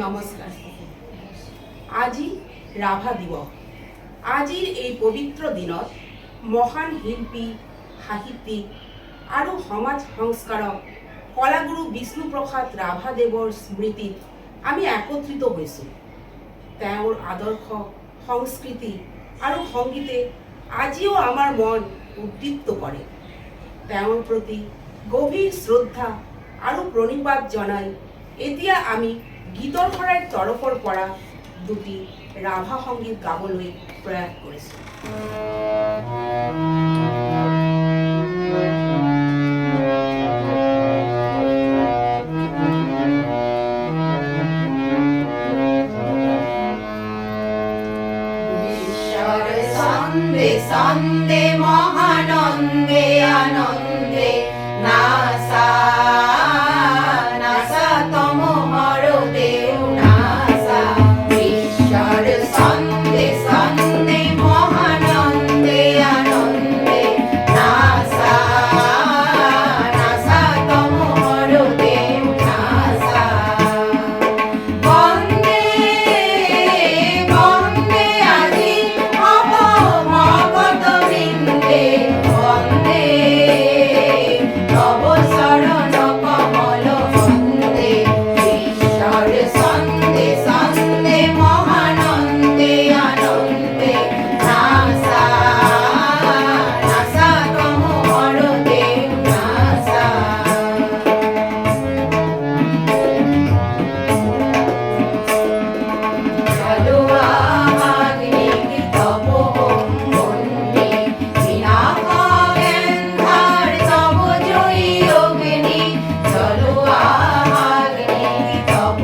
নমস্কার। আজি রাভা দিবস। আজিৰ এই পবিত্ৰ দিনত মহান শিল্পী, সাহিত্যিক আৰু সমাজ সংস্কাৰক কলাগুৰু বিষ্ণুপ্ৰসাদ ৰাভাদেৱৰ স্মৃতিত আমি একত্ৰিত হৈছোঁ। তেওঁৰ আদৰ্শ, সংস্কৃতি আৰু সংগীতে আজিও আমাৰ মন উদ্দীপ্ত কৰে। তেওঁৰ প্ৰতি গভীৰ শ্ৰদ্ধা আৰু প্ৰণিপাত জনাই এতিয়া আমি গীতৰ শৰাইৰ তৰফৰ পৰা দুটি ৰাভা সংগীত গাবলৈ প্ৰয়াস কৰিছোঁ। সন্দে সন্দে মহানন্দে আনন্দে নাসা নাসা তম হর দেউ নাসা ঈশ্বর সন্দে সন্দে মহানন্দে আনন্দে নাসা নাসা তম হর দেউ নাসা বন্দে বন্দে আজি হব ভগত বৃন্দে বন্দে তব শরণ কমল বন্দে ঈশ্বর সন্দে সন্দে মহানন্দে আনন্দে নাসা নাসা তম হর দেউ নাসা চলো আগ্নি তব বন্দে বিনাকার তব জয়ী অগ্নি চলো আগ্নি তব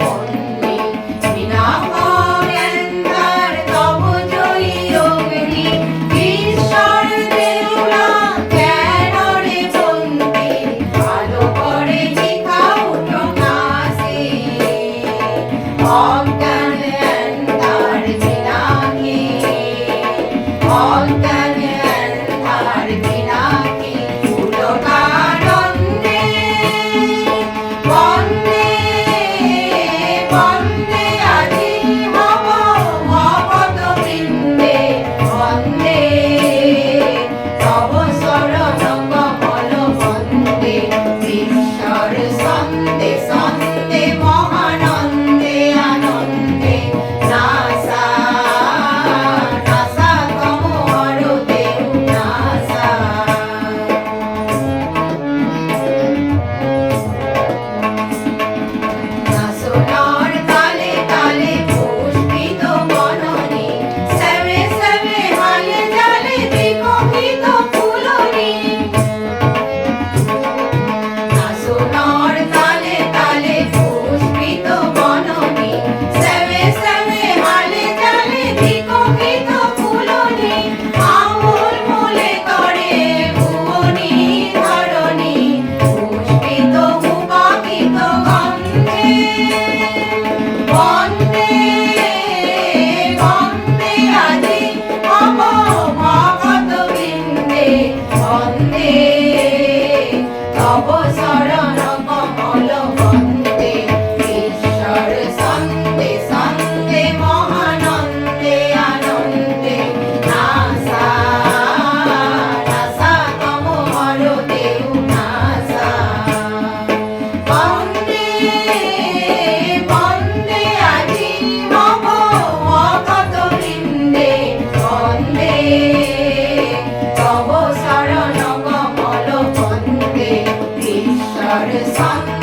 বন্দে বিনাকার তব জয়ী অগ্নি ঈশ্বর দেউলা কেন রে বন্দে ভালো করে শিখা উঠো নাসে অজ্ঞান অন্ধার বিনাকি অজ্ঞান অন্ধার বিনাকি পুলকানন্দে বন্দে বন্দে আজি হব ভগত বৃন্দে বন্দে তব শরণ কমল বন্দে ঈশ্বর সন্দে সন্দে মহানন্দে আনন্দে নাসা নাসা তম হর দেউ নাসা নাসনার তালে তালে পুষ্পিত বননি সেবে সেবে হালে জালে বিকশিত ফুলনি নাসনার তালে তালে পুষ্পিত বননি সেবে সেবে হালে জালে বিকশিত ফুলনি আমূল মূলে তরে ভুবনি ধরণী পুষ্পিত উপাকিত গন্ধে বন্দে বন্দে আজি হব ভগত বৃন্দে বন্দে তব শরণ কমল বন্দে ঈশ্বর সন্দে সন্দে মহানন্দে আনন্দে নাসা নাসা তম হর দেউ নাসা বন্দে বন্দে আজি হব ভগত বৃন্দে বন্দে তব শরণ কমল বন্দে ঈশ্বর সন্দে